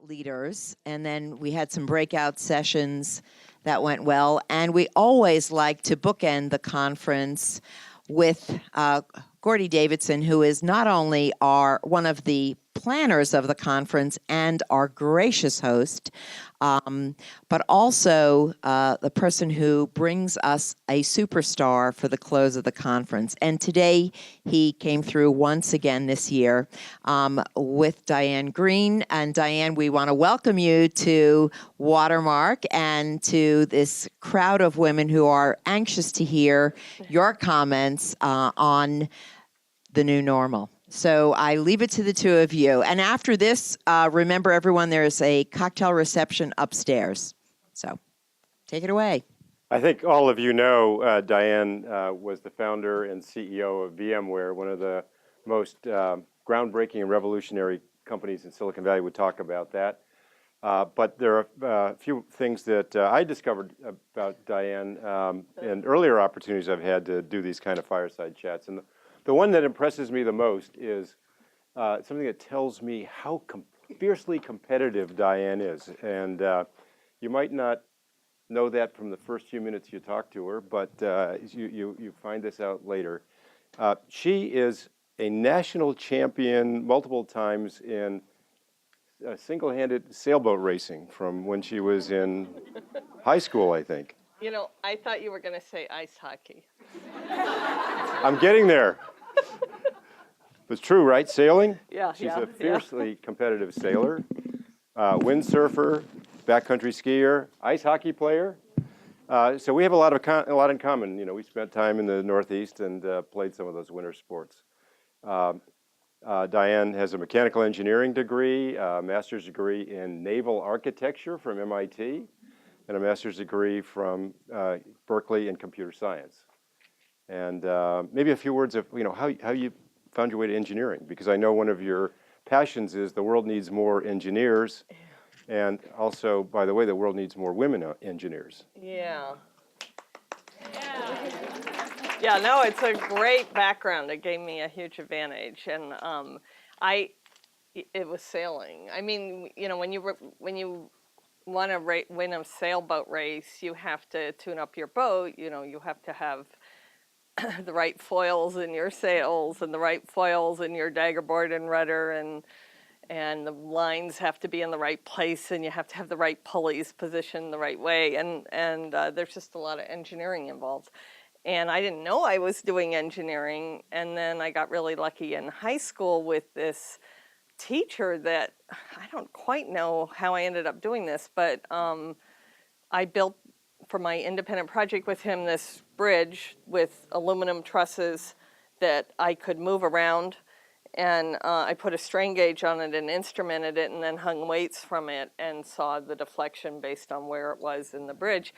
leaders, and then we had some breakout sessions that went well. And we always like to bookend the conference with Gordy Davidson, who is not only one of the planners of the conference and our gracious host, but also the person who brings us a superstar for the close of the conference. And today he came through once again this year with Diane Greene. And Diane, we want to welcome you to Watermark and to this crowd of women who are anxious to hear your comments on the new normal. So I leave it to the two of you. And after this, remember everyone, there's a cocktail reception upstairs. So take it away. I think all of you know Diane was the founder and CEO of VMware, one of the most groundbreaking and revolutionary companies in Silicon Valley. We'll talk about that. But there are a few things that I discovered about Diane and earlier opportunities I've had to do these kind of fireside chats. And the one that impresses me the most is something that tells me how fiercely competitive Diane is. And you might not know that from the first few minutes you talk to her, but you find this out later. She is a national champion multiple times in single-handed sailboat racing from when she was in high school, I think. You know, I thought you were going to say ice hockey. I'm getting there. It's true, right? Sailing? Yeah, She's a fiercely competitive sailor, windsurfer, backcountry skier, ice hockey player. So we have a lot in common. You know, we spent time in the Northeast and played some of those winter sports. Diane has a mechanical engineering degree, a master's degree in naval architecture from MIT, and a master's degree from Berkeley in computer science. And maybe a few words of how you found your way to engineering, because I know one of your passions is the world needs more engineers, and also, by the way, the world needs more women engineers. Yeah. Yeah, no, it's a great background. It gave me a huge advantage, and it was sailing. I mean, you know, when you want to win a sailboat race, you have to tune up your boat. You know, you have to have the right foils in your sails and the right foils in your daggerboard and rudder, and the lines have to be in the right place, and you have to have the right pulleys positioned the right way, and there's just a lot of engineering involved. And I didn't know I was doing engineering, and then I got really lucky in high school with this teacher that I don't quite know how I ended up doing this, but I built for my independent project with him this bridge with aluminum trusses that I could move around, and I put a strain gauge on it and instrumented it, and then hung weights from it and saw the deflection based on where it was in the bridge.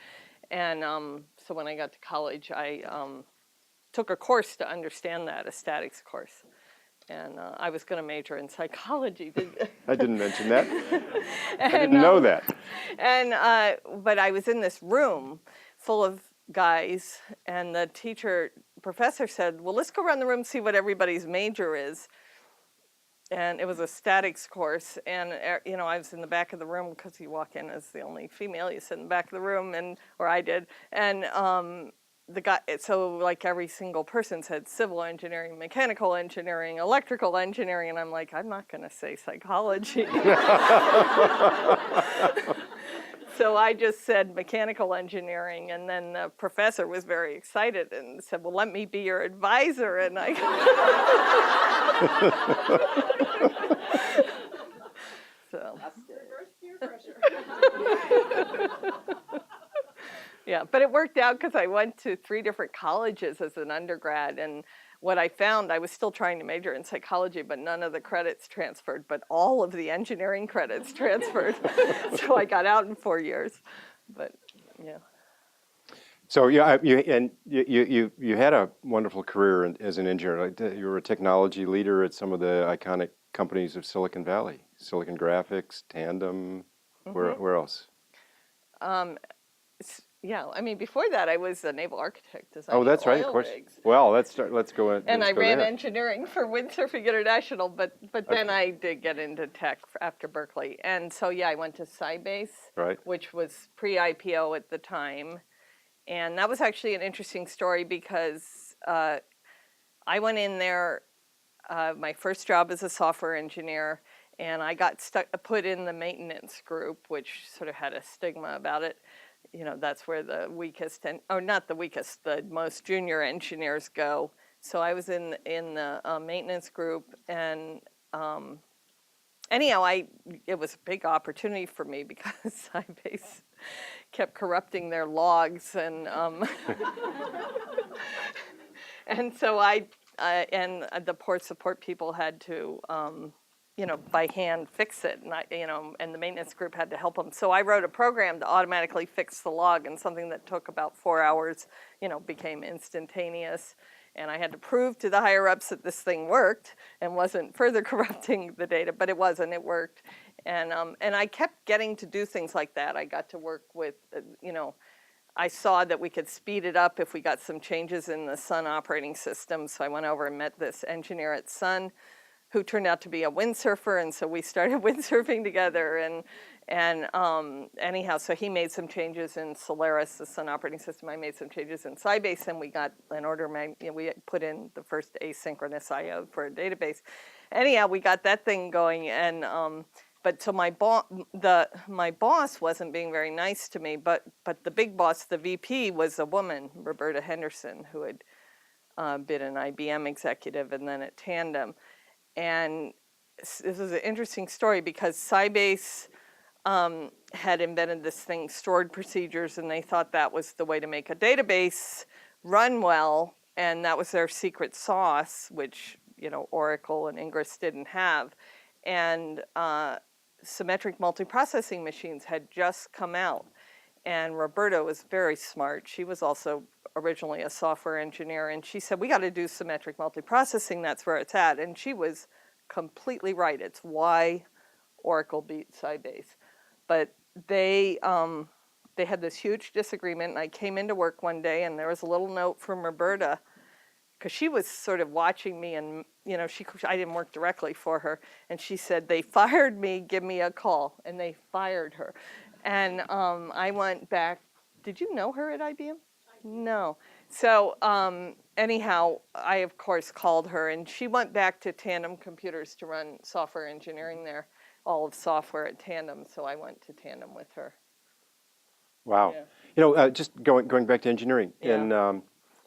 And so when I got to college, I took a course to understand that, a statics course. And I was going to major in psychology. I didn't mention that. I didn't know that. But I was in this room full of guys, and the professor said, well, let's go around the room and see what everybody's major is. And it was a statics course, and you know, I was in the back of the room because you walk in as the only female. You sit in the back of the room, or I did, and the guy. So like every single person said civil engineering, mechanical engineering, electrical engineering, and I'm like, I'm not going to say psychology. So I just said mechanical engineering, and then the professor was very excited and said, well, let me be your advisor. And I so reverse peer pressure. Yeah, but it worked out because I went to 3 different colleges as an undergrad, and what I found, I was still trying to major in psychology, but none of the credits transferred, but all of the engineering credits transferred. So I got out in 4 years, but yeah. So yeah, you had a wonderful career as an engineer. You were a technology leader at some of the iconic companies of Silicon Valley, Silicon Graphics, Tandem. Where else? Yeah, I mean, before that, I was a naval architect designing Oh, that's right, of oil course. rigs. Well, let's go. And I Let's go ran there. engineering for Windsurfing International, but then Okay. I did get into tech after Berkeley. And so, yeah, I went to Sybase, Right. which was pre-IPO at the time. And that was actually an interesting story because I went in there, my first job as a software engineer, and I got put in the maintenance group, which sort of had a stigma about it. You know, that's where the weakest, or not the weakest, the most junior engineers go. So I was in the maintenance group, and anyhow, it was a big opportunity for me because Sybase kept corrupting their logs, and and so and the port support people had to, by hand fix it, and and the maintenance group had to help them. So I wrote a program to automatically fix the log, and something that took about 4 hours, became instantaneous. And I had to prove to the higher ups that this thing worked and wasn't further corrupting the data, but it wasn't. It worked, and I kept getting to do things like that. I got to work with, I saw that we could speed it up if we got some changes in the Sun operating system. So I went over and met this engineer at Sun who turned out to be a windsurfer. And so we started windsurfing together. And anyhow, so he made some changes in Solaris, the Sun operating system. I made some changes in Sybase, and we got an order, we put in the first asynchronous I/O for a database. Anyhow, we got that thing going, and but so my boss wasn't being very nice to me, but the big boss, the VP, was a woman, Roberta Henderson, who had been an IBM executive and then at Tandem. And this is an interesting story because Sybase had invented this thing, stored procedures, and they thought that was the way to make a database run well, and that was their secret sauce, which Oracle and Ingress didn't have. And symmetric multiprocessing machines had just come out, and Roberta was very smart. She was also originally a software engineer, and she said, we got to do symmetric multiprocessing, that's where it's at. And she was completely right. It's why Oracle beat Sybase. But they had this huge disagreement, and I came into work one day, and there was a little note from Roberta, because she was sort of watching me, and I didn't work directly for her, and she said, they fired me, give me a call, and they fired her. And I went back. Did you know her at IBM? No. So anyhow, I of course called her, and she went back to Tandem Computers to run software engineering there, all of software at Tandem, so I went to Tandem with her. Wow. Yeah. Just going back to engineering, Yeah.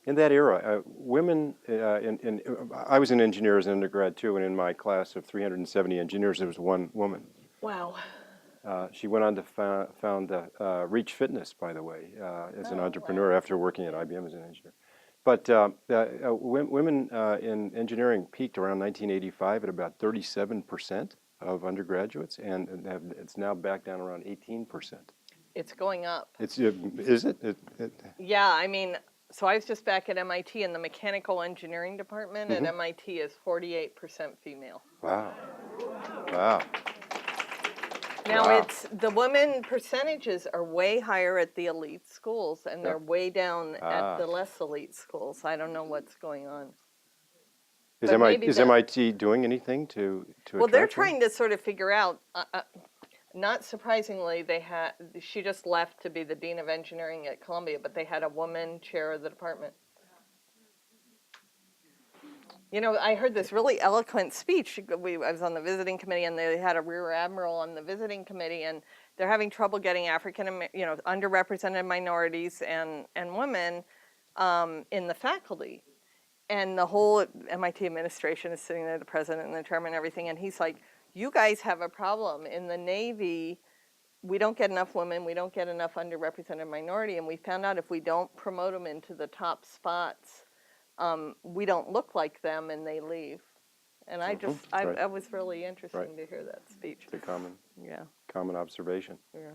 in that era, women, I was an engineer as an undergrad too, and in my class of 370 engineers, there was one woman. Wow. She went on to found Reach Fitness, by the way, as an entrepreneur after working at IBM as an engineer. But women in engineering peaked around 1985 at about 37% of undergraduates, and it's now back down around 18%. It's going up. Is it? Yeah, I mean, so I was just back at MIT, and the mechanical engineering department at MIT is 48% female. Wow. Wow. Now, Wow. it's the women percentages are way higher at the elite schools, and they're way down at the less elite schools. I don't know what's going on. Is But maybe MIT doing anything to Well, they're attract women? trying to sort of figure out. Not surprisingly, she just left to be the dean of engineering at Columbia, but they had a woman chair of the department. I heard this really eloquent speech. I was on the visiting committee, and they had a rear admiral on the visiting committee, and they're having trouble getting underrepresented minorities and women in the faculty. And the whole MIT administration is sitting there, the president and the chairman and everything, and he's like, you guys have a problem. In the Navy, we don't get enough women, we don't get enough underrepresented minority, and we found out if we don't promote them into the top spots, we don't look like them, and they leave. And I was really interesting to hear that speech. It's a common observation. Yeah.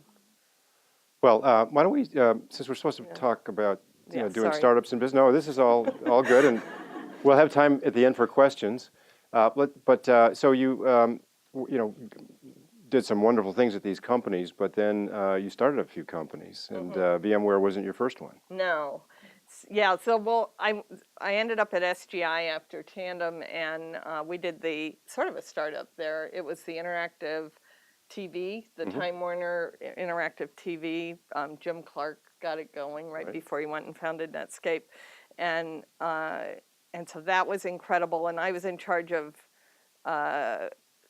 Well, why don't we, since we're supposed to talk about doing sorry. startups and business, no, this is all good, and we'll have time at the end for questions. So you did some wonderful things at these companies, but then you started a few companies, and VMware wasn't your first one. No. Yeah, so well, I ended up at SGI after Tandem, and we did the sort of a startup there. It was the interactive TV, the Time Warner interactive TV. Jim Clark got it going right before he went and founded Netscape, and so that was incredible. And I was in charge of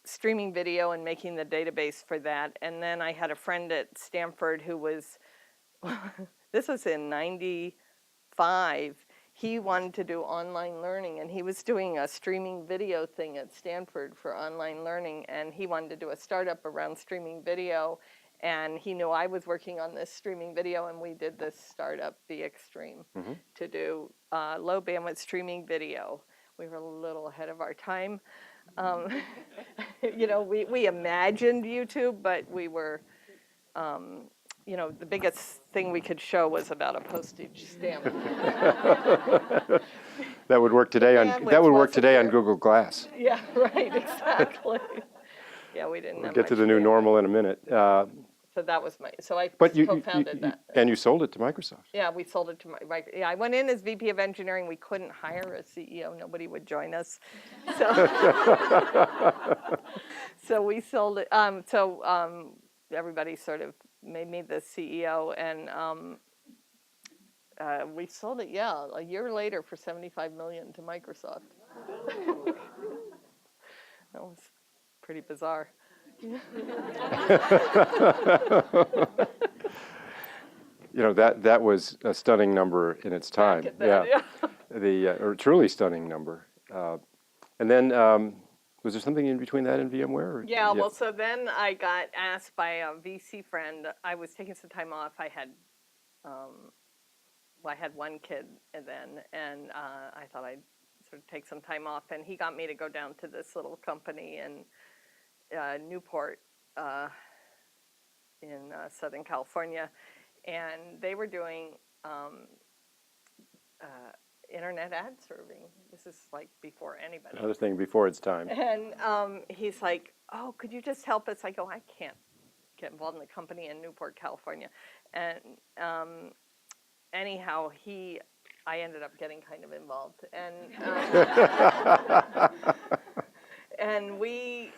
streaming video and making the database for that. And then I had a friend at Stanford who was, this was in '95, he wanted to do online learning, and he was doing a streaming video thing at Stanford for online learning, and he wanted to do a startup around streaming video, and he knew I was working on this streaming video, and we did this startup, Be Extreme, to do low bandwidth streaming video. We were a little ahead of our time. You know, we imagined YouTube, but we were, you know, the biggest thing we could show was about a postage stamp. That would work today on Google Glass. Yeah, right, exactly. Yeah, we didn't. We'll get to the new normal in a minute. So that was so I But you co-founded that. And you sold it to Microsoft. Yeah, we sold it to yeah, I went in as VP of Engineering. We couldn't hire a CEO. Nobody would join us. So, so we sold it. Everybody sort of made me the CEO, and we sold it, yeah, a year later for $75 million to Microsoft. That was pretty bizarre. You know, that was a stunning number in its time. Back at that, yeah. Or truly stunning number. And then was there something in between that and VMware? Or? Yeah, well, so then I got asked by a VC friend. I was taking some time off. I had one kid then, and I thought I'd sort of take some time off. And he got me to go down to this little company in Newport in Southern California, and they were doing internet ad serving. This is like before anybody. Another thing before its time. And he's like, "Oh, could you just help us?" I go, "I can't get involved in the company in Newport, California." And anyhow, I ended up getting kind of involved, and and we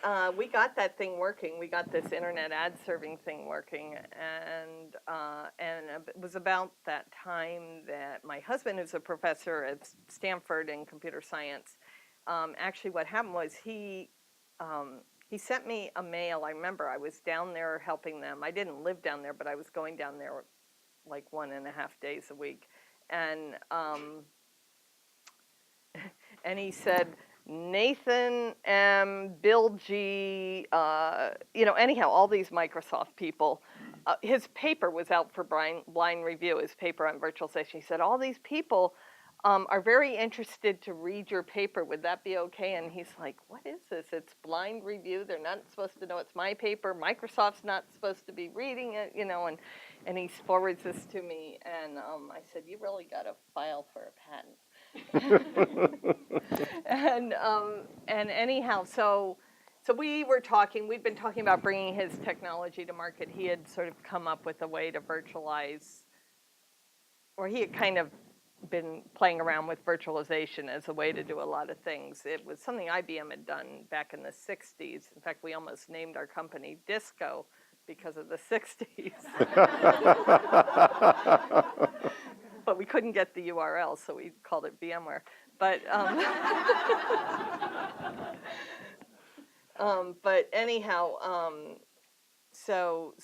got that thing working. We got this internet ad serving thing working, and it was about that time that my husband, who's a professor at Stanford in computer science, actually what happened was he sent me a mail. I remember I was down there helping them. I didn't live down there, but I was going down there like 1.5 days a week, and he said, Nathan M., Bill G., anyhow, all these Microsoft people. His paper was out for blind review, his paper on virtualization. He said, all these people are very interested to read your paper. Would that be okay? And he's like, what is this? It's blind review. They're not supposed to know it's my paper. Microsoft's not supposed to be reading it, and he forwards this to me. And I said, you really got to file for a patent. And anyhow, so we'd been talking about bringing his technology to market. He had sort of come up with a way to virtualize, or he had kind of been playing around with virtualization as a way to do a lot of things. It was something IBM had done back in the 60s. In fact, we almost named our company Disco because of the 60s. But we couldn't get the URL, so we called it VMware. But but anyhow, so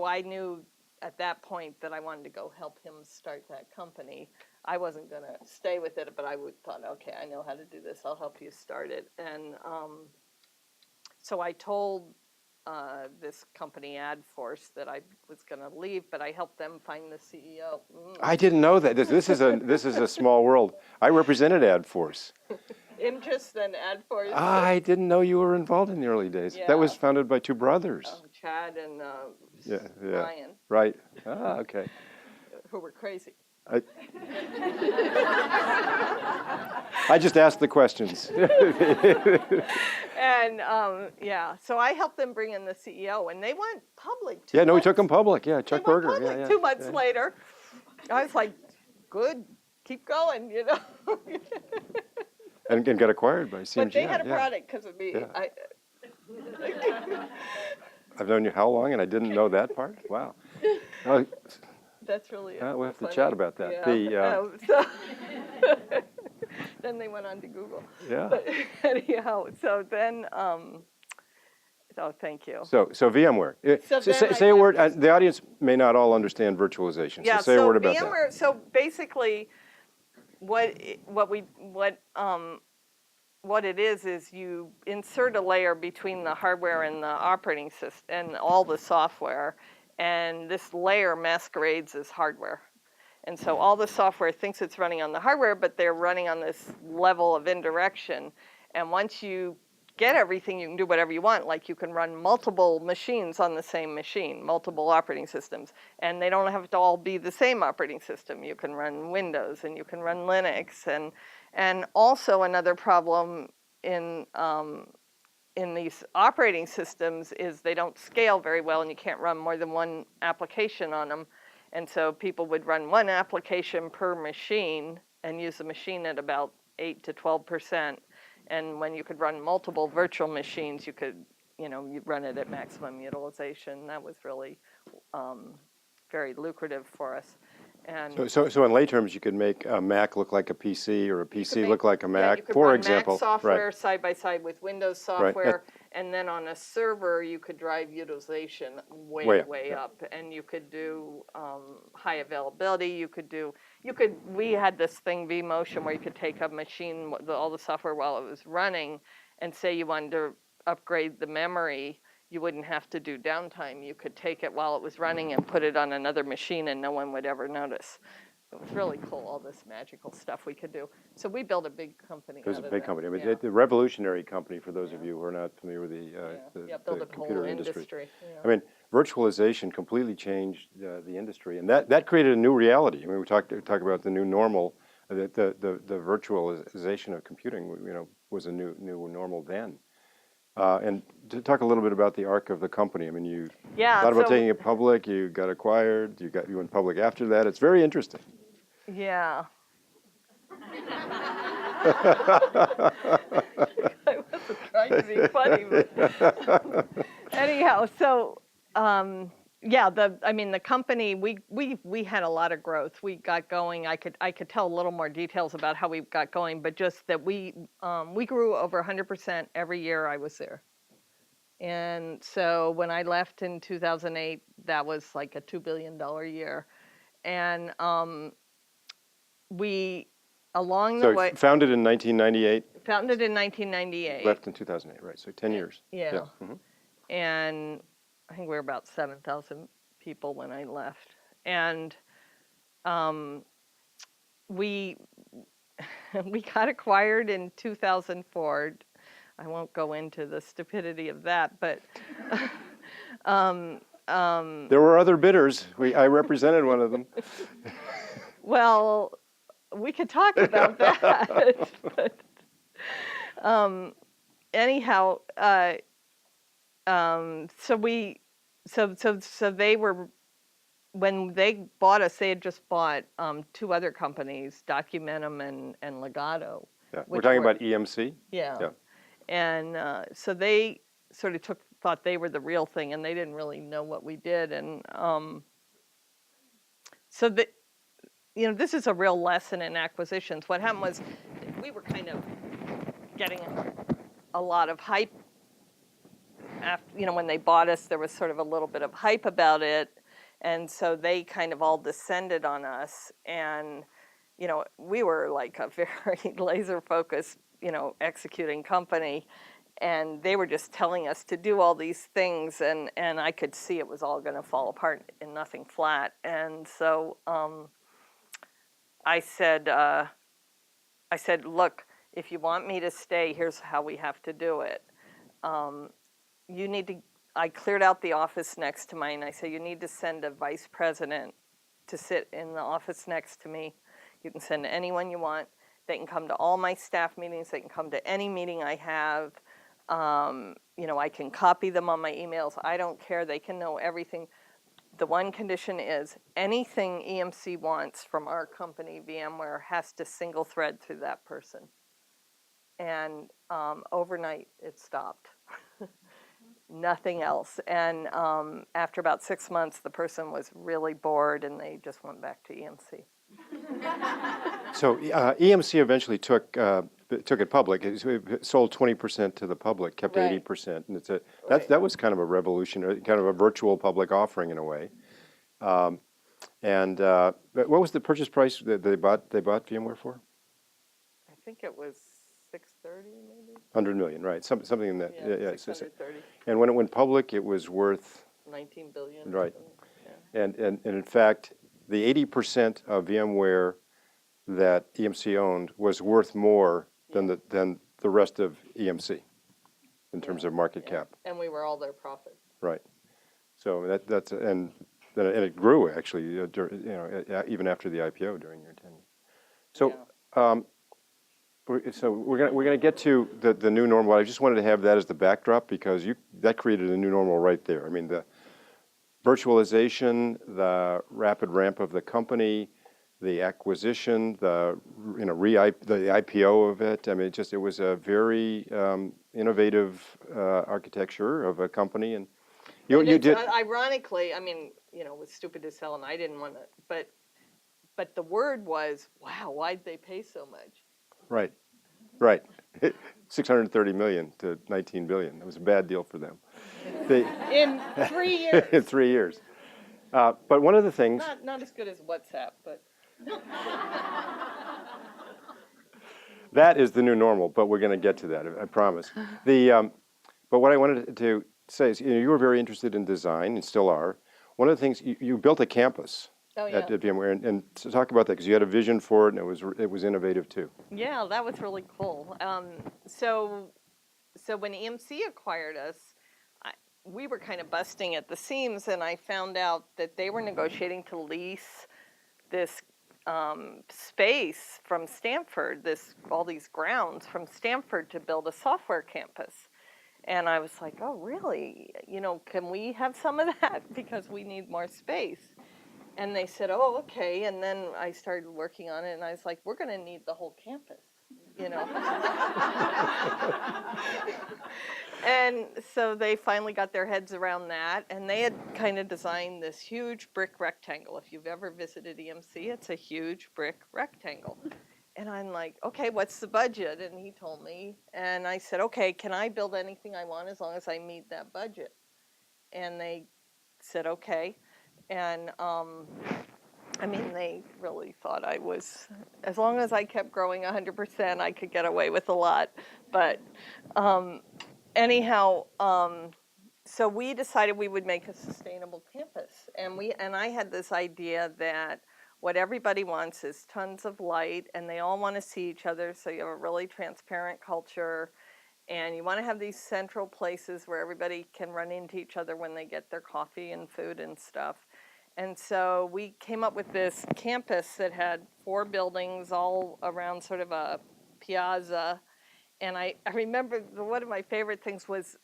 I knew at that point that I wanted to go help him start that company. I wasn't going to stay with it, but I thought, okay, I know how to do this. I'll help you start it. And so I told this company, AdForce, that I was going to leave, but I helped them find the CEO. I didn't know that. This is a small world. I represented AdForce. Imgis and AdForce. I didn't know you were involved in the early days. Yeah. That was founded by two brothers. Chad and Yeah. Ryan. Right. Okay. Who were crazy. I just asked the questions. And yeah, so I helped them bring in the CEO, and they went public. Yeah, no, we months, took them public. Yeah, they Chuck went Berger. public Yeah, 2 months yeah. later. I was like, good, keep going, you know. And got acquired by CMG. But they had a yeah. product because of me. Yeah. I've known you how long, and I didn't know that part? Wow. That's really We'll have to funny. chat about that. Yeah. So then they went on to Google. Yeah. But anyhow, so then, oh, thank you. So VMware. So then Say a word. The audience may not all understand virtualization. Yeah, so say a word about VMware, that. So basically, what it is you insert a layer between the hardware and the operating system and all the software, and this layer masquerades as hardware. And so all the software thinks it's running on the hardware, but they're running on this level of indirection. And once you get everything, you can do whatever you want. Like you can run multiple machines on the same machine, multiple operating systems. And they don't have to all be the same operating system. You can run Windows and you can run Linux. And also another problem in these operating systems is they don't scale very well, and you can't run more than one application on them. And so people would run one application per machine and use the machine at about 8 to 12%. And when you could run multiple virtual machines, you could, you'd run it at maximum utilization. That was really very lucrative for us. And So in lay terms, you could make a Mac look like a PC or a PC look like a Mac, you could for run example. Mac software side by side with Windows software, Right. and then on a server you could drive utilization way Way up, up, and you could do high availability. We had this thing vMotion where you could take a machine, all the software while it was running, and say you wanted to upgrade the memory. You wouldn't have to do downtime. You could take it while it was running and put it on another machine, and no one would ever notice. It was really cool, all this magical stuff we could do. So we built a big company. It was a out of big that. company. I mean, Yeah. the revolutionary company, for those of you who are not familiar with the Build a computer whole industry. Yeah. I mean, virtualization completely changed the industry, and that created a new reality. I mean, we talk about the new normal. The virtualization of computing, was a new normal then. And to talk a little bit about the arc of the company. I mean, you thought about taking it public. You got acquired. You went public after that. It's very interesting. Yeah. I wasn't trying to be funny, but anyhow, so the company, we had a lot of growth. We got going. I could tell a little more details about how we got going, but just that we grew over 100% every year I was there. And so when I left in 2008, that was like a $2 billion year. And we, along the way... founded in 1998? Founded in 1998. Left in 2008, right, so 10 years. Yeah. Mhm. And I think we were about 7,000 people when I left. And we got acquired in 2004. I won't go into the stupidity of that, but... there were other bidders. I represented one of them. Well, we could talk about that. But, anyhow, so they were, when they bought us, they had just bought 2 other companies, Documentum and Legato. Yeah. We're talking about EMC? Yeah. And so they sort of thought they were the real thing, and they didn't really know what we did. And so this is a real lesson in acquisitions. What happened was we were kind of getting a lot of hype. After, when they bought us, there was sort of a little bit of hype about it. And so they kind of all descended on us. And, we were like a very laser-focused, executing company. And they were just telling us to do all these things. And I could see it was all going to fall apart in nothing flat. And so I said, look, if you want me to stay, here's how we have to do it. I cleared out the office next to mine. I said, you need to send a vice president to sit in the office next to me. You can send to anyone you want. They can come to all my staff meetings. They can come to any meeting I have. I can copy them on my emails. I don't care. They can know everything. The one condition is anything EMC wants from our company, VMware, has to single thread through that person. And overnight, it stopped. Nothing else. And after about 6 months, the person was really bored, and they just went back to EMC. So EMC eventually took it public. It sold 20% to the public, kept Right. 80%, and Right. that was kind of a revolution, kind of a virtual public offering in a way. But what was the purchase price that they bought VMware for? I think it was 630, maybe. 100 million, right? Something in that. Yeah, 630. And when it went public, it was worth 19 billion. right. Yeah. And in fact, the 80% of VMware that EMC owned was worth more than the rest of EMC in terms of market cap. And we were all their profit. Right. So and it grew actually, even after the IPO during your tenure. So, we're gonna get to the new normal. I just wanted to have that as the backdrop because that created a new normal right there. I mean, the virtualization, the rapid ramp of the company, the acquisition, the IPO of it. I mean, it was a very innovative architecture of a company, and you did. Ironically, I mean, it was stupid to sell, and I didn't want to. But the word was, wow, why'd they pay so much? Right. 630 million to 19 billion. It was a bad deal for them. In 3 years. In 3 years. But one of the things. Not as good as WhatsApp, but. That is the new normal, but we're going to get to that, I promise. But what I wanted to say is, you were very interested in design, and still are. One of the things, you built a campus at VMware, and to talk about that, because you had a vision for it, and it was innovative too. Yeah, that was really cool. So when EMC acquired us, we were kind of busting at the seams, and I found out that they were negotiating to lease this space from Stanford, all these grounds from Stanford to build a software campus. And I was like, oh, really? Can we have some of that? Because we need more space. And they said, oh, okay. And then I started working on it, and I was like, we're going to need the whole campus, And so they finally got their heads around that, and they had kind of designed this huge brick rectangle. If you've ever visited EMC, it's a huge brick rectangle. And I'm like, okay, what's the budget? And he told me, and I said, okay, can I build anything I want as long as I meet that budget? And they said, okay. And they really thought I was, as long as I kept growing 100%, I could get away with a lot. But anyhow, so we decided we would make a sustainable campus. And I had this idea that what everybody wants is tons of light, and they all want to see each other, so you have a really transparent culture, and you want to have these central places where everybody can run into each other when they get their coffee and food and stuff. And so we came up with this campus that had 4 buildings all around sort of a piazza. And I remember one of my favorite things was,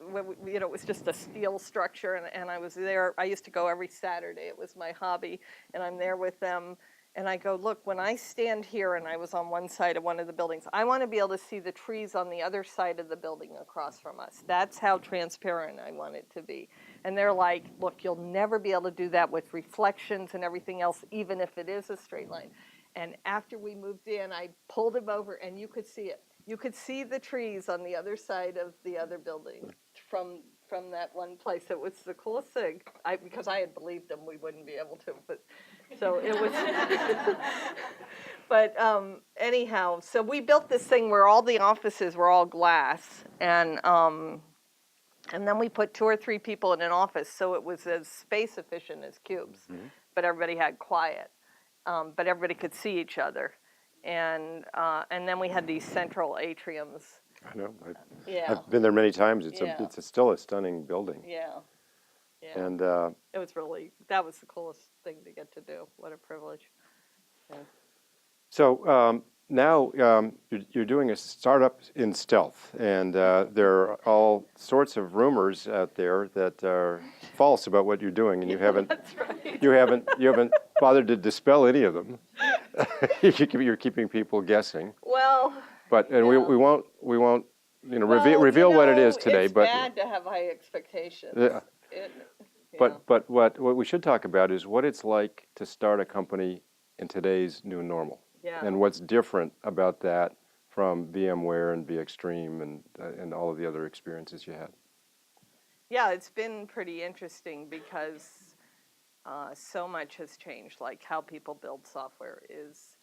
it was just a steel structure, and I was there. I used to go every Saturday. It was my hobby, and I'm there with them. And I go, look, when I stand here, and I was on one side of one of the buildings, I want to be able to see the trees on the other side of the building across from us. That's how transparent I want it to be. And they're like, look, you'll never be able to do that with reflections and everything else, even if it is a straight line. And after we moved in, I pulled him over, and you could see it. You could see the trees on the other side of the other building from that one place. It was the coolest thing. Because I had believed them we wouldn't be able to, but so it was. But anyhow, so we built this thing where all the offices were all glass, and then we put 2 or 3 people in an office, so it was as space efficient as cubes, but everybody had quiet, but everybody could see each other. And then we had these central atriums. I know. Yeah. I've been there many times. It's Yeah. still a stunning building. Yeah. Yeah. And It was really, that was the coolest thing to get to do. What a privilege. Yeah. so now you're doing a startup in stealth, and there are all sorts of rumors out there that are false about what you're doing, and you haven't That's right. you haven't bothered to dispel any of them. You're keeping people guessing. Well, But and yeah. we won't Well, reveal what it is today. It's But bad to have high expectations. yeah. Yeah. But what we should talk about is what it's like to start a company in today's new normal, Yeah. and what's different about that from VMware and VXtreme and all of the other experiences you had. Yeah, it's been pretty interesting because so much has changed. Like how people build software is,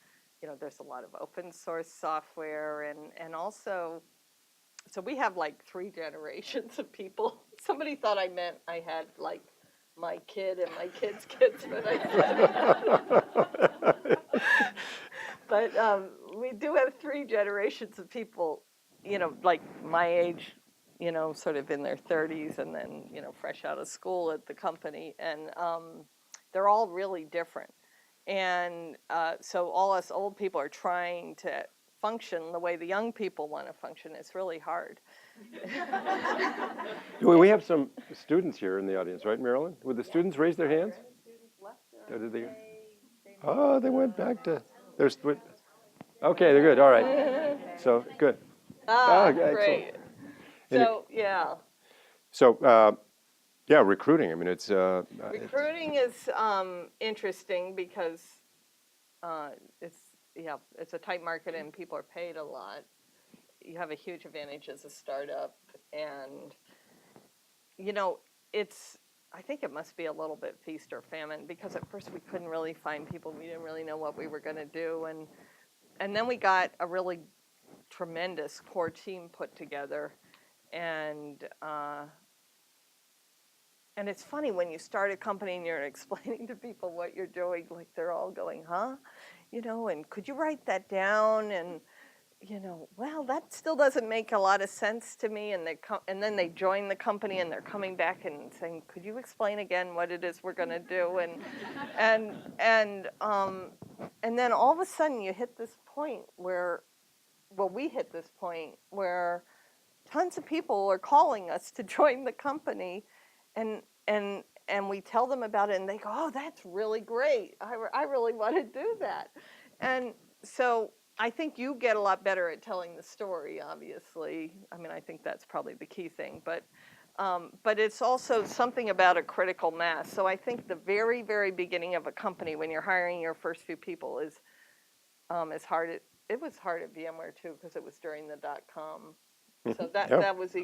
there's a lot of open source software and also, so we have like 3 generations of people. Somebody thought I meant I had like my kid and my kid's kids, but but we do have 3 generations of people, like my age, sort of in their 30s and then, fresh out of school at the company. And they're all really different. And so all us old people are trying to function the way the young people want to function. It's really hard. We have some students here in the audience, right, Marilyn? Would the students raise their hands? Or did they? Oh, they went back to. There's. Okay, they're good. All right. So good. Okay, Great. So, yeah. So, yeah, recruiting. I mean, it's Recruiting is interesting because it's a tight market and people are paid a lot. You have a huge advantage as a startup, and I think it must be a little bit feast or famine because at first we couldn't really find people. We didn't really know what we were going to do, and then we got a really tremendous core team put together, and it's funny when you start a company and you're explaining to people what you're doing, like they're all going, huh? And could you write that down? And, well, that still doesn't make a lot of sense to me. And and then they join the company and they're coming back and saying, could you explain again what it is we're going to do? And then all of a sudden you hit this point where, we hit this point where tons of people are calling us to join the company. And we tell them about it, and they go, "Oh, that's really great. I really want to do that." And so I think you get a lot better at telling the story. Obviously, I mean, I think that's probably the key thing. But it's also something about a critical mass. So I think the very, very beginning of a company, when you're hiring your first few people, is hard. It was hard at VMware too because it was during the .com. So that was at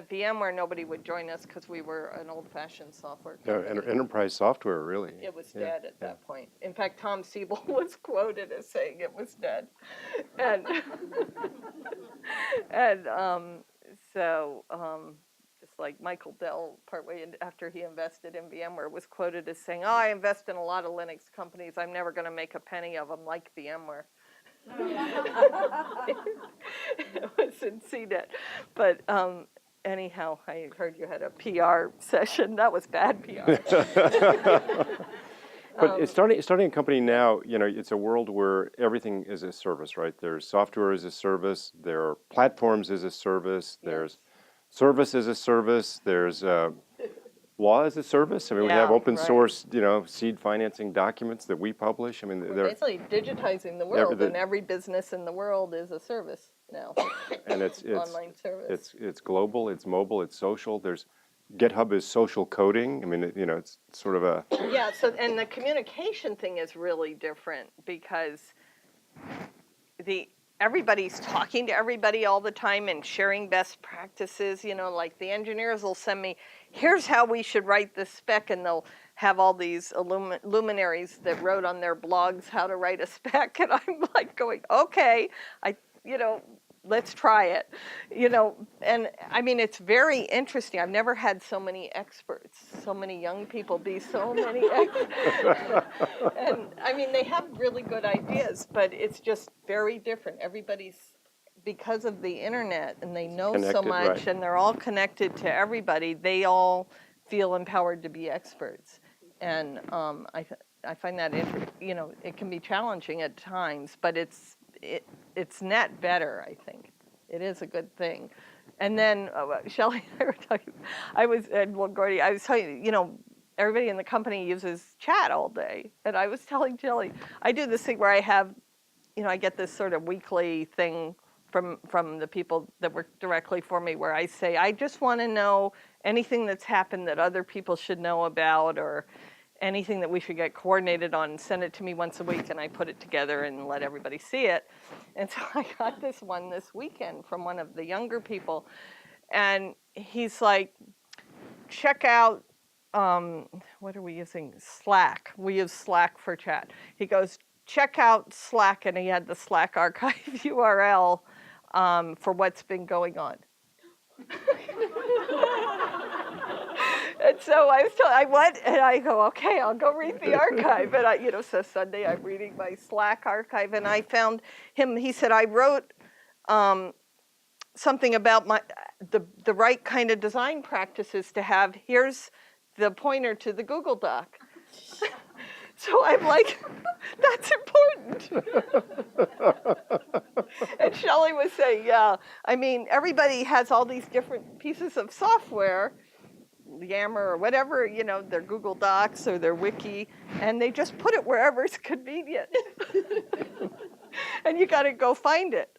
VMware nobody would join us because we were an old-fashioned software company. enterprise software, really. It was dead at that point. In fact, Tom Siebel was quoted as saying it was dead, and just like Michael Dell, partway after he invested in VMware, was quoted as saying, "Oh, I invest in a lot of Linux companies. I'm never going to make a penny of them like VMware." It was in CNET. But anyhow, I heard you had a PR session. That was bad PR. But starting a company now, it's a world where everything is a service, right? There's software as a service, there are platforms as a service, there's service as a service, there's law as a service. I mean, we have open source, seed financing documents that we publish. I mean, we're basically digitizing the world, and every business in the world is a service now. And it's online service. It's global, it's mobile, it's social. There's GitHub is social coding. I mean, it's sort of a So and the communication thing is really different because everybody's talking to everybody all the time and sharing best practices. Like the engineers will send me, here's how we should write this spec, and they'll have all these luminaries that wrote on their blogs how to write a spec, and I'm like going, okay, let's try it, and I mean, it's very interesting. I've never had so many experts, so many young people be so many experts. And I mean, they have really good ideas, but it's just very different. Everybody's because of the internet and they know so Connected, much right. and they're all connected to everybody, they all feel empowered to be experts. And I find that it can be challenging at times, but it's net better. I think it is a good thing. And then Shelley and I were talking. Gordy, I was telling you, everybody in the company uses chat all day, and I was telling Shelley, I do this thing where I have, I get this sort of weekly thing from the people that work directly for me where I say, I just want to know anything that's happened that other people should know about, or anything that we should get coordinated on, and send it to me once a week, and I put it together and let everybody see it. And so I got this one this weekend from one of the younger people, and he's like, check out, what are we using? Slack. We use Slack for chat. He goes, check out Slack, and he had the Slack archive URL for what's been going on. And so I went and I go, okay, I'll go read the archive. And so Sunday I'm reading my Slack archive, and I found him. He said, I wrote something about the right kind of design practices to have. Here's the pointer to the Google Doc. So I'm like, that's important. And Shelley was saying, yeah, I mean, everybody has all these different pieces of software, Yammer or whatever, their Google Docs or their wiki, and they just put it wherever it's convenient. And you got to go find it.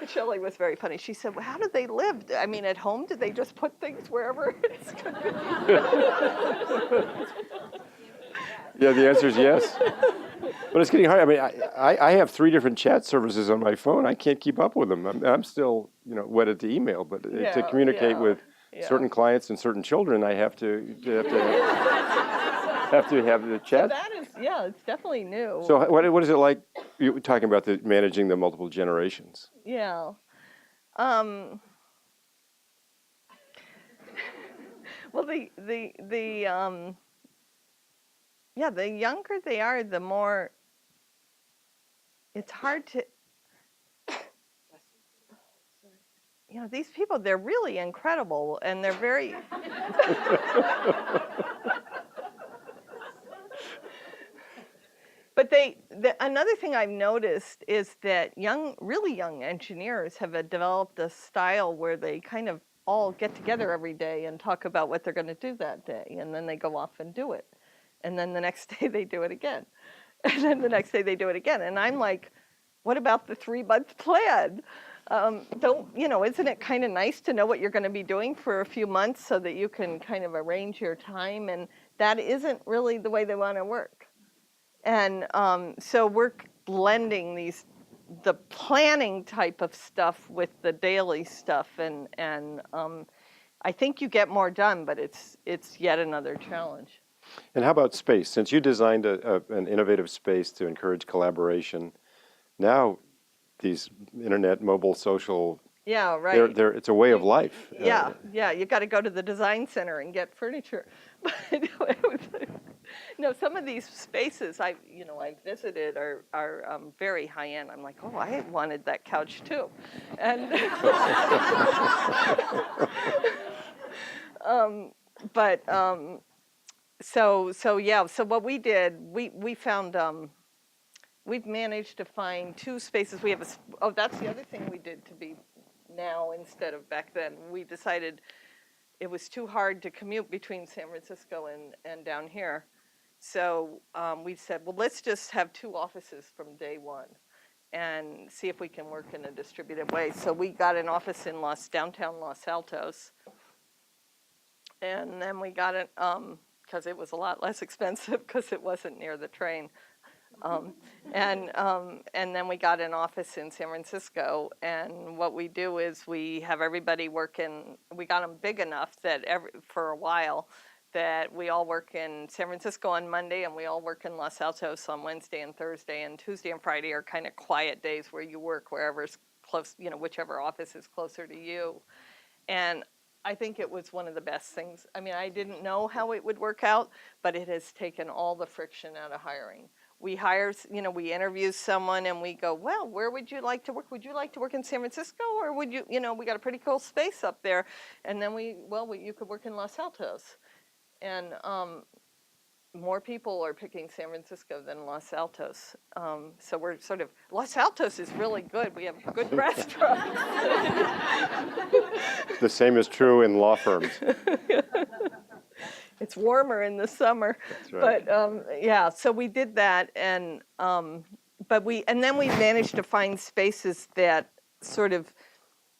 And Shelley was very funny. She said, well, how do they live? I mean, at home, do they just put things wherever it's convenient? Yeah, the answer is yes. But it's getting hard. I mean, I have 3 different chat services on my phone. I can't keep up with them. I'm still, wedded to email, but to communicate with certain clients and certain children, I have to have the chat. So that is, it's definitely new. So what is it like? You were talking about managing the multiple generations. Yeah. Well, the younger they are, the more it's hard to. These people, they're really incredible, and they're very. But another thing I've noticed is that really young engineers have developed a style where they kind of all get together every day and talk about what they're going to do that day, and then they go off and do it. And then the next day they do it again. And then the next day they do it again. And I'm like, what about the 3-month plan? Isn't it kind of nice to know what you're going to be doing for a few months so that you can kind of arrange your time? And that isn't really the way they want to work. And so we're blending the planning type of stuff with the daily stuff. And I think you get more done, but it's yet another challenge. And how about space? Since you designed an innovative space to encourage collaboration, now these internet, mobile, social, yeah, right. It's a way of life. Yeah. You got to go to the design center and get furniture. But some of these spaces I visited are very high end. I'm like, oh, I wanted that couch too, and So what we did, we found, we've managed to find 2 spaces. We have that's the other thing we did to be now instead of back then. We decided it was too hard to commute between San Francisco and down here. So we said, well, let's just have 2 offices from day one and see if we can work in a distributed way. So we got an office in downtown Los Altos. And then we got it, because it was a lot less expensive because it wasn't near the train. And then we got an office in San Francisco. And what we do is we have everybody working. We got them big enough that for a while that we all work in San Francisco on Monday and we all work in Los Altos on Wednesday and Thursday. And Tuesday and Friday are kind of quiet days where you work wherever's close, whichever office is closer to you. And I think it was one of the best things. I mean, I didn't know how it would work out, but it has taken all the friction out of hiring. we hire, we interview someone and we go, well, where would you like to work? Would you like to work in San Francisco, or would you, we got a pretty cool space up there. And then you could work in Los Altos. And more people are picking San Francisco than Los Altos. So we're sort of, Los Altos is really good. We have good restaurants. The same is true in law firms. It's warmer in the summer. That's right. But yeah, so we did that, and then we managed to find spaces that sort of,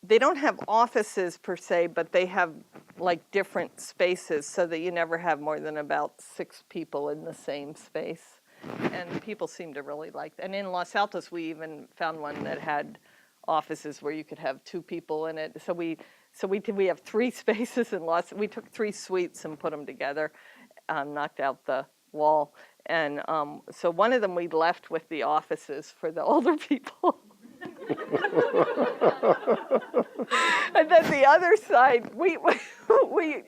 they don't have offices per se, but they have like different spaces so that you never have more than about 6 people in the same space. And people seem to really like that. And in Los Altos, we even found one that had offices where you could have 2 people in it. So we have 3 spaces in we took 3 suites and put them together, knocked out the wall. And so one of them we left with the offices for the older people. And then the other side, we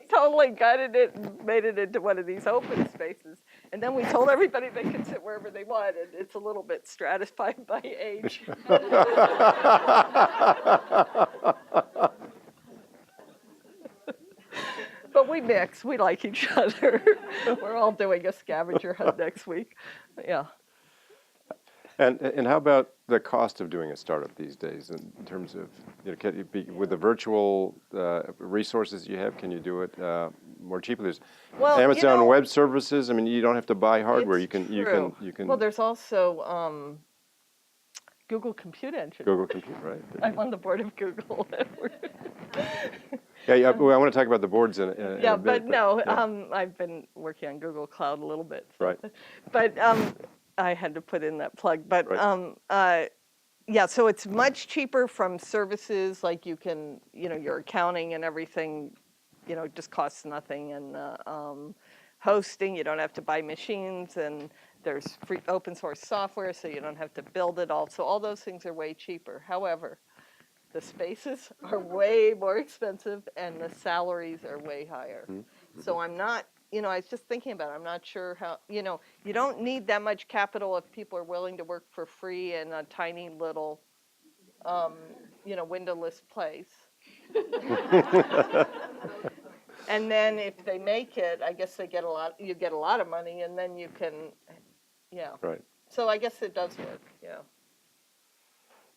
totally gutted it and made it into one of these open spaces. And then we told everybody they could sit wherever they wanted. It's a little bit stratified by age. But we mix. We like each other. We're all doing a scavenger hunt next week. Yeah. And how about the cost of doing a startup these days in terms of, can you with the virtual resources you have, can you do it more cheaply? There's Amazon Web Services. I mean, you don't have to buy hardware. You can. Well, there's also Google Compute Engine. Google Compute, right? I'm on the board of Google. Yeah. Well, I want to talk about the boards in Yeah, a bit, but no, yeah. I've been working on Google Cloud a little bit. So. Right. But I had to put in that plug. But Right. yeah, so it's much cheaper from services like you can, your accounting and everything, it just costs nothing. And hosting, you don't have to buy machines, and there's free open source software, so you don't have to build it all. So all those things are way cheaper. However, the spaces are way more expensive and the salaries are way higher. Mm-hmm. So I'm not, I was just thinking about it. I'm not sure how, you don't need that much capital if people are willing to work for free in a tiny little, windowless place. And then if they make it, I guess you get a lot of money, and then you can, yeah. Right. So I guess it does work, yeah.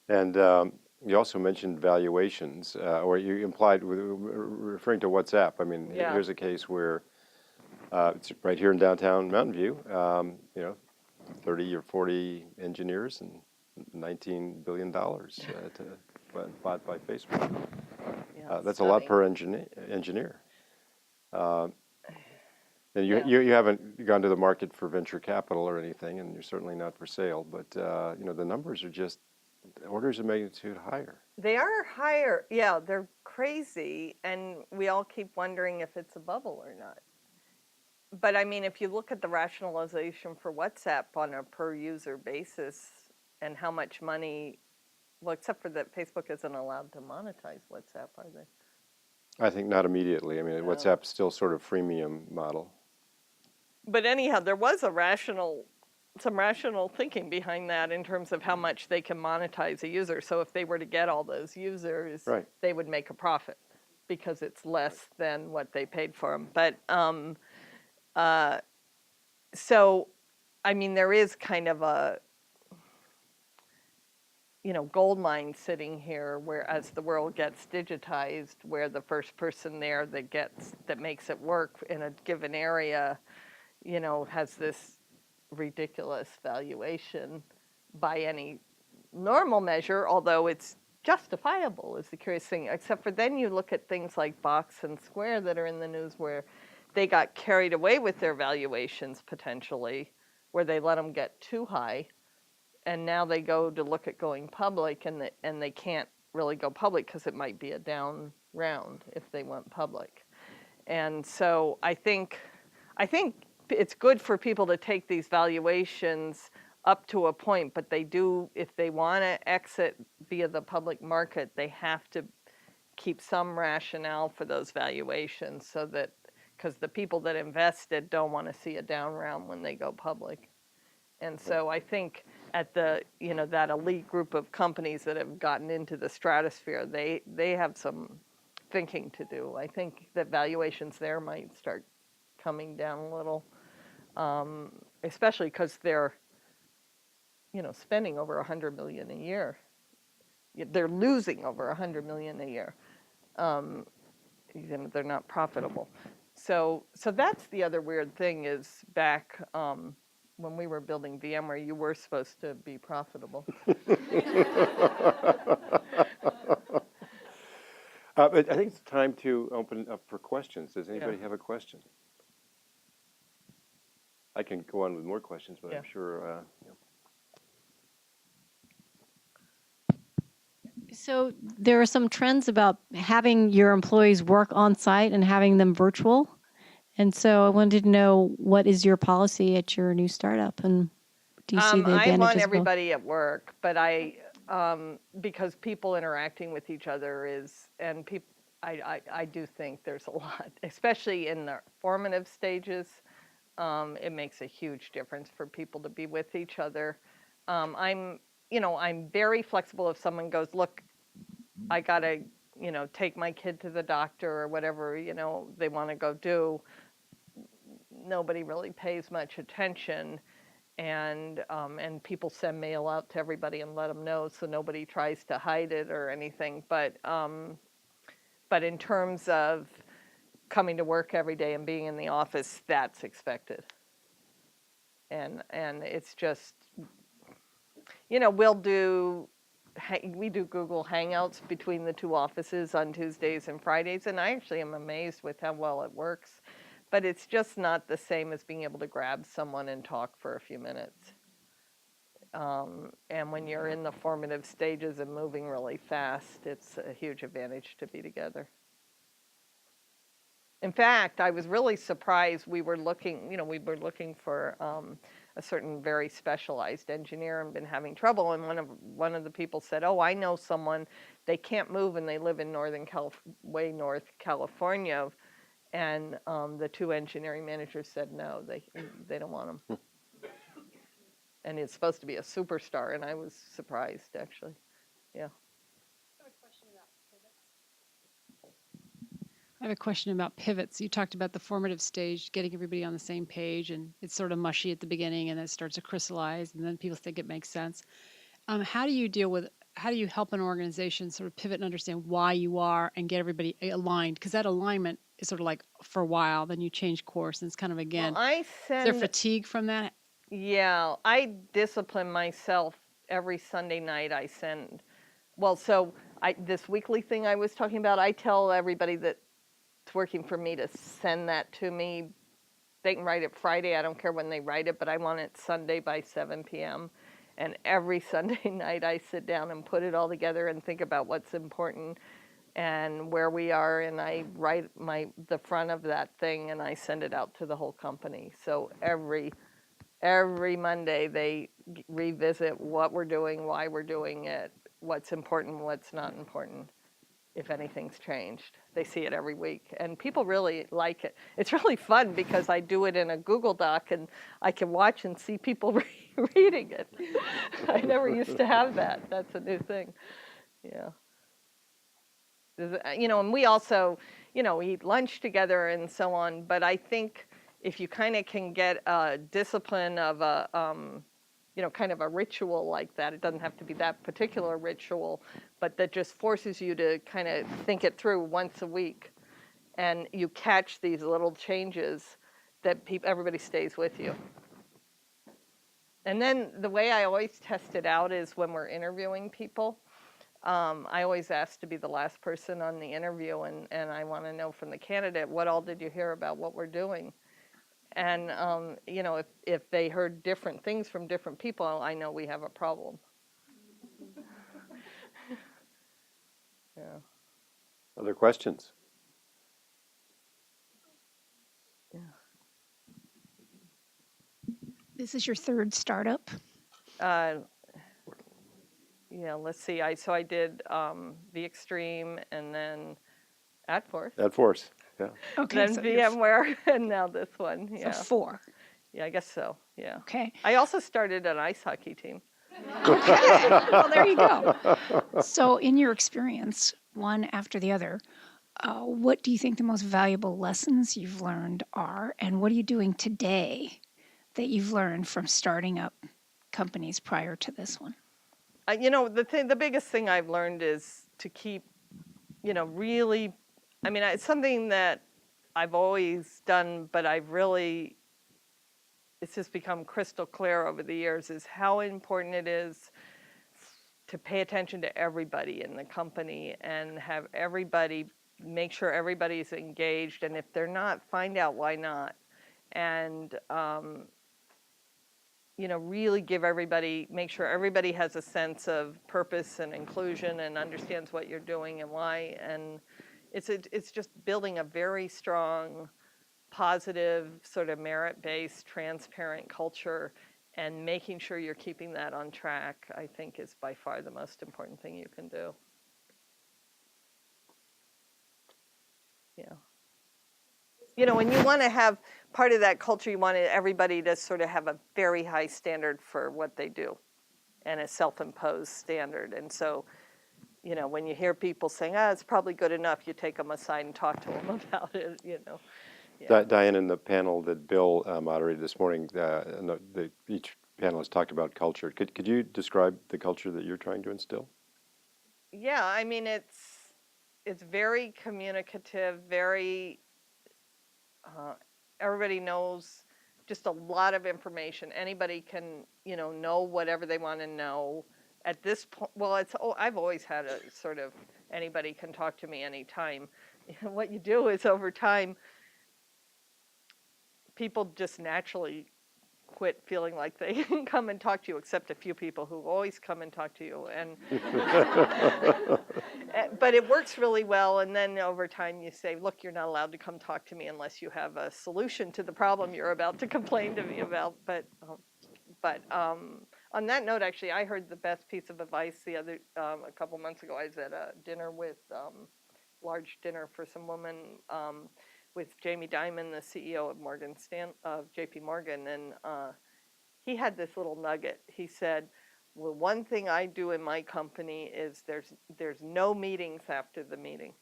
And you also mentioned valuations, or you implied, referring to WhatsApp. I mean, Yeah. Here's a case where it's right here in downtown Mountain View, 30 or 40 engineers and $19 billion bought by Facebook. Yeah, that's a lot per engineer. And you, Yeah. you haven't gone to the market for venture capital or anything, and you're certainly not for sale. But the numbers are just orders of magnitude higher. They are higher. Yeah, they're crazy, and we all keep wondering if it's a bubble or not. But I mean, if you look at the rationalization for WhatsApp on a per user basis and how much money, well, except for that Facebook isn't allowed to monetize WhatsApp, are they? I think not immediately. I mean, No. WhatsApp's still sort of freemium model. But anyhow, there was some rational thinking behind that in terms of how much they can monetize a user. So if they were to get all those users, Right. they would make a profit because it's less than what they paid for them. But so, I mean, there is kind of a gold mine sitting here, where as the world gets digitized, where the first person there that makes it work in a given area, has this ridiculous valuation by any normal measure, although it's justifiable is the curious thing, except for then you look at things like Box and Square that are in the news where they got carried away with their valuations potentially, where they let them get too high, and now they go to look at going public, and they can't really go public because it might be a down round if they went public. And so I think it's good for people to take these valuations up to a point, but they do, if they want to exit via the public market, they have to keep some rationale for those valuations, so that, because the people that invested don't want to see a down round when they go public. And so I think at the, that elite group of companies that have gotten into the stratosphere, they have some thinking to do. I think that valuations there might start coming down a little, especially because they're, spending over $100 million a year. They're losing over $100 million a year. They're not profitable. So that's the other weird thing is back when we were building VMware, you were supposed to be profitable. But I think it's time to open up for questions. Does anybody have a question? I can go on with more questions, but I'm sure. So there are some trends about having your employees work on site and having them virtual. And so I wanted to know, what is your policy at your new startup, and do you see the advantages? I want everybody at work, but because people interacting with each other I do think there's a lot, especially in the formative stages. It makes a huge difference for people to be with each other. I'm very flexible if someone goes, look, I gotta, take my kid to the doctor or whatever, they want to go do. Nobody really pays much attention, and people send mail out to everybody and let them know, so nobody tries to hide it or anything. But in terms of coming to work every day and being in the office, that's expected. And it's just, we do Google Hangouts between the two offices on Tuesdays and Fridays, and I actually am amazed with how well it works. But it's just not the same as being able to grab someone and talk for a few minutes. And when you're in the formative stages and moving really fast, it's a huge advantage to be together. In fact, I was really surprised. We were looking for a certain very specialized engineer and been having trouble. And one of the people said, "Oh, I know someone. They can't move and they live in way North California." And the two engineering managers said no, they don't want him. And it's supposed to be a superstar, and I was surprised actually. Yeah. I have a question about pivots. You talked about the formative stage, getting everybody on the same page, and it's sort of mushy at the beginning, and then it starts to crystallize, and then people think it makes sense. How do you help an organization sort of pivot and understand why you are and get everybody aligned? Because that alignment is sort of like for a while, then you change course, and it's kind of, again, is there fatigue from that? Yeah, I discipline myself every Sunday night. This weekly thing I was talking about, I tell everybody that it's working for me to send that to me. They can write it Friday. I don't care when they write it, but I want it Sunday by 7 p.m. And every Sunday night I sit down and put it all together and think about what's important and where we are, and I write the front of that thing and I send it out to the whole company. So every Monday they revisit what we're doing, why we're doing it, what's important, what's not important, if anything's changed. They see it every week, and people really like it. It's really fun because I do it in a Google Doc, and I can watch and see people reading it. I never used to have that. That's a new thing. Yeah. And we also, eat lunch together and so on, but I think if you kind of can get a discipline of a, kind of a ritual like that, it doesn't have to be that particular ritual, but that just forces you to kind of think it through once a week, and you catch these little changes that everybody stays with you. And then the way I always test it out is when we're interviewing people. I always ask to be the last person on the interview, and I want to know from the candidate, what all did you hear about what we're doing? And, if they heard different things from different people, I know we have a problem. Yeah. Other questions? Yeah. This is your third startup? Yeah, let's see. I did the Extreme, and then AdForce. AdForce, yeah. Okay, Then so VMware, and now this one. Yeah. so 4. Yeah, I guess so. Yeah. Okay. I also started an ice hockey team. Okay. Well, there you go. So, in your experience, one after the other, what do you think the most valuable lessons you've learned are, and what are you doing today that you've learned from starting up companies prior to this one? The biggest thing I've learned is to keep, really, I mean, it's something that I've always done, but it's just become crystal clear over the years is how important it is to pay attention to everybody in the company and have make sure everybody's engaged. And if they're not, find out why not. And, really make sure everybody has a sense of purpose and inclusion and understands what you're doing and why. And it's just building a very strong, positive, sort of merit-based, transparent culture, and making sure you're keeping that on track, I think, is by far the most important thing you can do. Yeah. When you want to have part of that culture, you want everybody to sort of have a very high standard for what they do and a self-imposed standard. And so, when you hear people saying, it's probably good enough, you take them aside and talk to them about it, Yeah. Diane, in the panel that Bill moderated this morning, each panelist talked about culture. Could you describe the culture that you're trying to instill? Yeah, I mean, it's very communicative, very, everybody knows just a lot of information. Anybody can, know whatever they want to know. At this point, well, I've always had a sort of, anybody can talk to me anytime. What you do is over time, people just naturally quit feeling like they can come and talk to you, except a few people who always come and talk to you. And but it works really well. And then over time you say, look, you're not allowed to come talk to me unless you have a solution to the problem you're about to complain to me about. But on that note, actually, I heard the best piece of advice a couple months ago. I was at a dinner large dinner for some woman, with Jamie Dimon, the CEO of JP Morgan, and he had this little nugget. He said, well, one thing I do in my company is there's no meetings after the meeting.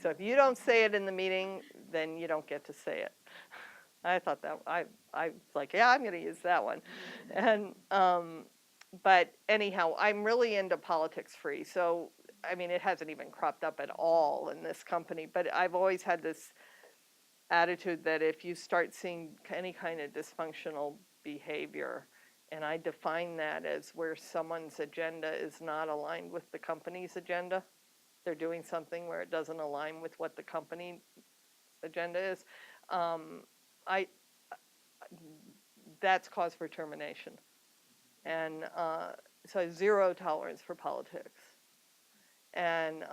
So if you don't say it in the meeting, then you don't get to say it. I thought that, I was like, yeah, I'm going to use that one. And but anyhow, I'm really into politics free. So I mean, it hasn't even cropped up at all in this company, but I've always had this attitude that if you start seeing any kind of dysfunctional behavior, and I define that as where someone's agenda is not aligned with the company's agenda, they're doing something where it doesn't align with what the company agenda is, that's cause for termination. And so zero tolerance for politics. And,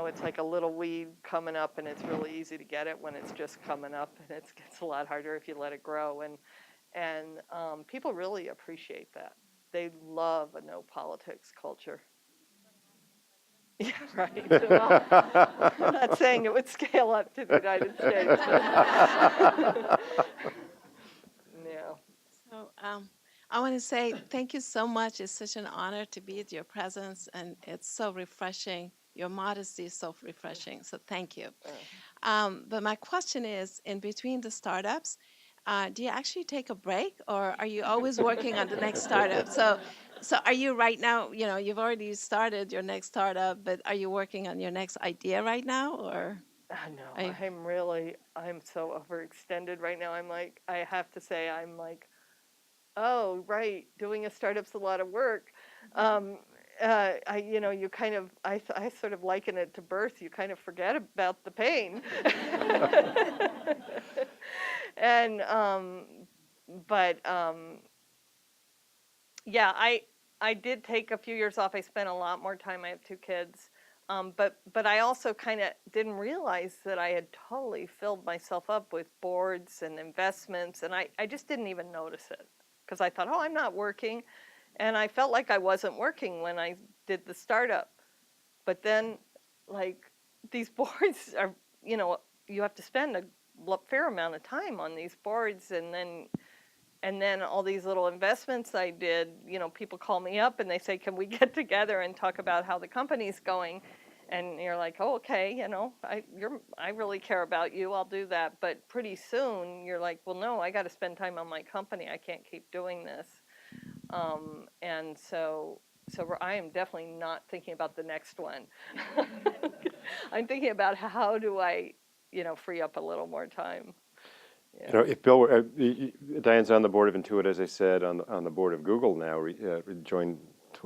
it's like a little weed coming up, and it's really easy to get it when it's just coming up, and it gets a lot harder if you let it grow. And people really appreciate that. They love a no politics culture. Yeah, right. Well, I'm not saying it would scale up to the United States. Yeah. So I want to say thank you so much. It's such an honor to be at your presence, and it's so refreshing. Your modesty is so refreshing, so thank you. But my question is, in between the startups, do you actually take a break, or are you always working on the next startup? So are you right now, you've already started your next startup, but are you working on your next idea right now, or? No, I'm so overextended right now. I have to say, I'm like, oh, right, doing a startup's a lot of work. You kind of, I sort of liken it to birth. You kind of forget about the pain. And, yeah, I did take a few years off. I spent a lot more time. I have 2 kids. But I also kind of didn't realize that I had totally filled myself up with boards and investments, and I just didn't even notice it. Because I thought, I'm not working. And I felt like I wasn't working when I did the startup. But then, like, these boards are, you have to spend a fair amount of time on these boards, and then all these little investments I did, people call me up and they say, can we get together and talk about how the company's going? And you're like, oh, okay, I really care about you, I'll do that. But pretty soon you're like, well, no, I got to spend time on my company. I can't keep doing this. And so I am definitely not thinking about the next one. I'm thinking about how do I, free up a little more time. Yeah. If Bill were, Diane's on the board of Intuit, as I said, on the board of Google now, joined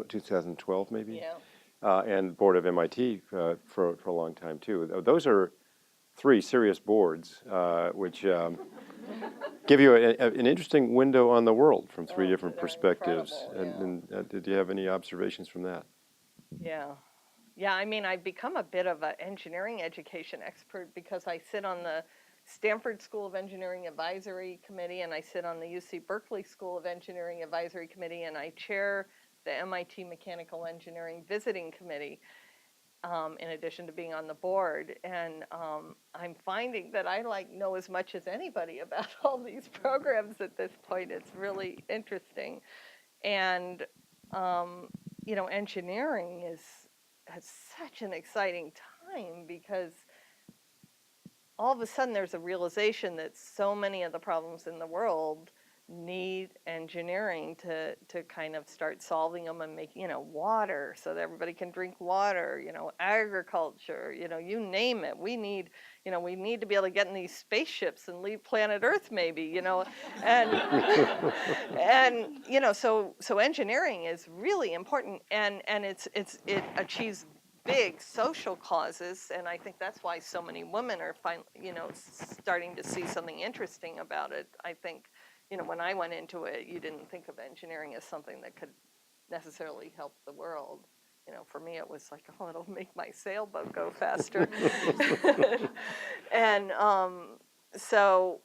2012 maybe? Yeah. And board of MIT for a long time too. Those are 3 serious boards, which give you an interesting window on the world from 3 different they're perspectives. incredible, And did you have any observations from that? Yeah. Yeah, I've become a bit of an engineering education expert because I sit on the Stanford School of Engineering Advisory Committee, and I sit on the UC Berkeley School of Engineering Advisory Committee, and I chair the MIT Mechanical Engineering Visiting Committee, in addition to being on the board. And I'm finding that I know as much as anybody about all these programs at this point. It's really interesting. And, engineering has such an exciting time because all of a sudden there's a realization that so many of the problems in the world need engineering to kind of start solving them and make, water so that everybody can drink water, agriculture, you name it. We need to be able to get in these spaceships and leave planet Earth maybe, and so engineering is really important, and it achieves big social causes, and I think that's why so many women are starting to see something interesting about it. I think, when I went into it, you didn't think of engineering as something that could necessarily help the world. For me, it was like, oh, it'll make my sailboat go faster. And so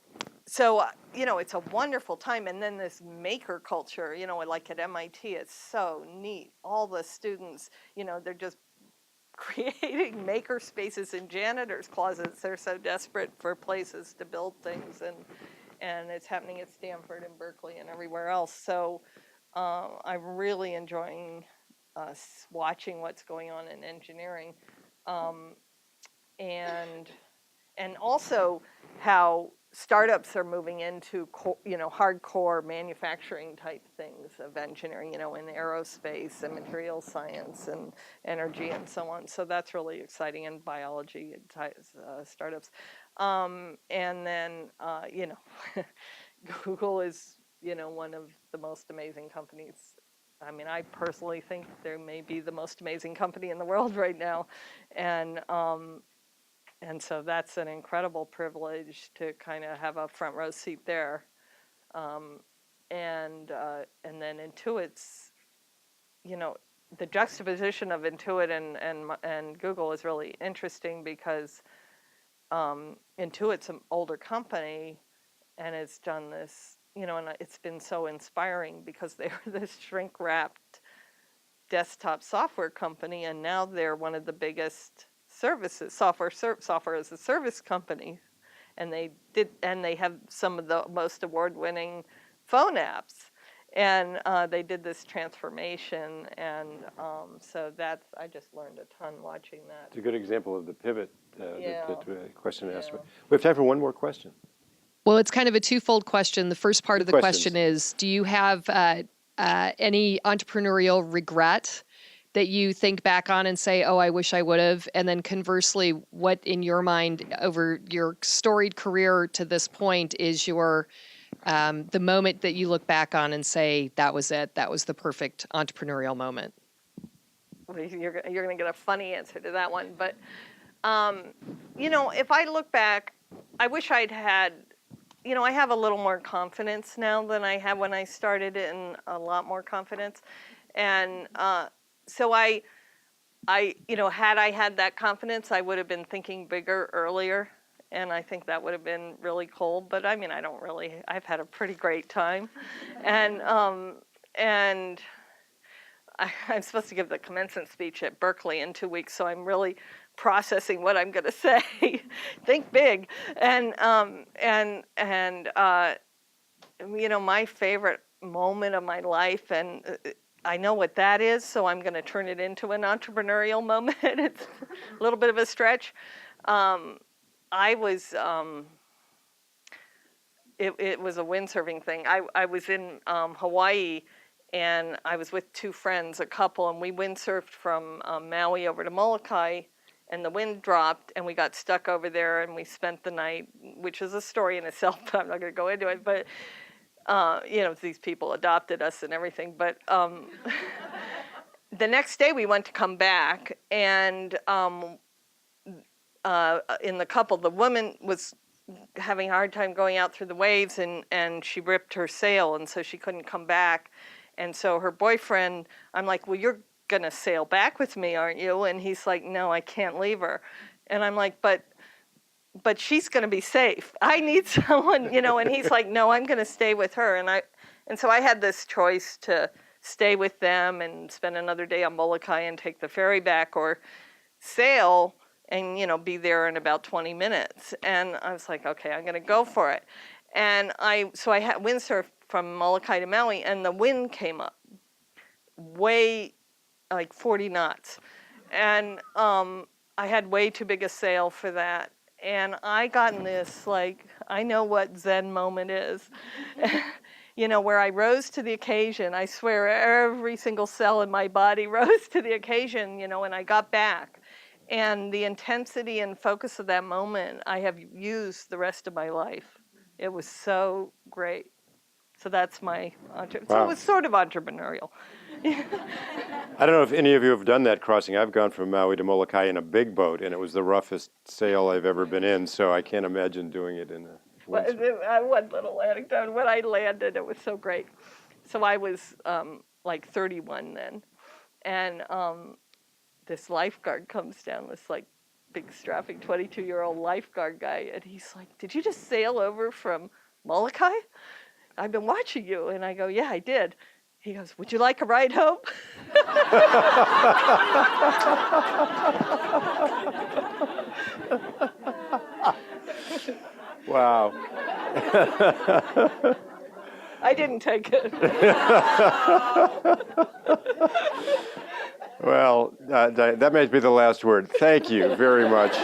it's a wonderful time. And then this maker culture, like at MIT, it's so neat. All the students, they're just creating maker spaces in janitors' closets. They're so desperate for places to build things, and it's happening at Stanford and Berkeley and everywhere else. So I'm really enjoying watching what's going on in engineering, and also how startups are moving into hardcore manufacturing type things of engineering, in aerospace and material science and energy and so on. So that's really exciting, in biology startups. And then Google is one of the most amazing companies. I personally think they may be the most amazing company in the world right now, and so that's an incredible privilege to kind of have a front row seat there. And then Intuit's, the juxtaposition of Intuit and Google is really interesting because Intuit's an older company and it's done this, and it's been so inspiring because they were this shrink-wrapped desktop software company, and now they're one of the biggest software as a service company, and they have some of the most award-winning phone apps, and they did this transformation, and so I just learned a ton watching that. It's a good example of the pivot Yeah. that question asked. Yeah. We have time for one more question. Well, it's kind of a twofold question. The first part of the question is, do you have any entrepreneurial regret that you think back on and say, oh, I wish I would have? And then conversely, what in your mind over your storied career to this point is the moment that you look back on and say, that was it, that was the perfect entrepreneurial moment? Well, you're going to get a funny answer to that one. But, if I look back, I wish I'd had, I have a little more confidence now than I had when I started, and a lot more confidence. And so had I had that confidence, I would have been thinking bigger earlier. And I think that would have been really cool. But I've had a pretty great time. And I'm supposed to give the commencement speech at Berkeley in 2 weeks, so I'm really processing what I'm going to say. Think big. And my favorite moment of my life, and I know what that is, so I'm going to turn it into an entrepreneurial moment. It's a little bit of a stretch. I was, it was a windsurfing thing. I was in Hawaii, and I was with two friends, a couple, and we windsurfed from Maui over to Molokai, and the wind dropped, and we got stuck over there, and we spent the night, which is a story in itself, but I'm not going to go into it. But these people adopted us and everything. But the next day we went to come back, and in the couple, the woman was having a hard time going out through the waves, and she ripped her sail, and so she couldn't come back. And so her boyfriend, I'm like, well, you're going to sail back with me, aren't you? And he's like, no, I can't leave her. And I'm like, but she's going to be safe. I need someone, and he's like, no, I'm going to stay with her. And so I had this choice to stay with them and spend another day on Molokai and take the ferry back, or sail and, be there in about 20 minutes. And I was like, okay, I'm going to go for it. And so I had windsurfed from Molokai to Maui, and the wind came up way, like 40 knots. And I had way too big a sail for that. And I got in this, I know what Zen moment is. Where I rose to the occasion. I swear every single cell in my body rose to the occasion, when I got back. And the intensity and focus of that moment, I have used the rest of my life. It was so great. So that's my, so it was sort of entrepreneurial. I don't know if any of you have done that crossing. I've gone from Maui to Molokai in a big boat, and it was the roughest sail I've ever been in, so I can't imagine doing it in a windsurf. One little anecdote. When I landed, it was so great. So I was 31 then, and this lifeguard comes down, this big strapping 22-year-old lifeguard guy, and he's like, did you just sail over from Molokai? I've been watching you. And I go, yeah, I did. He goes, would you like a ride home? Wow. I didn't take it. Well, that may be the last word. Thank you very much.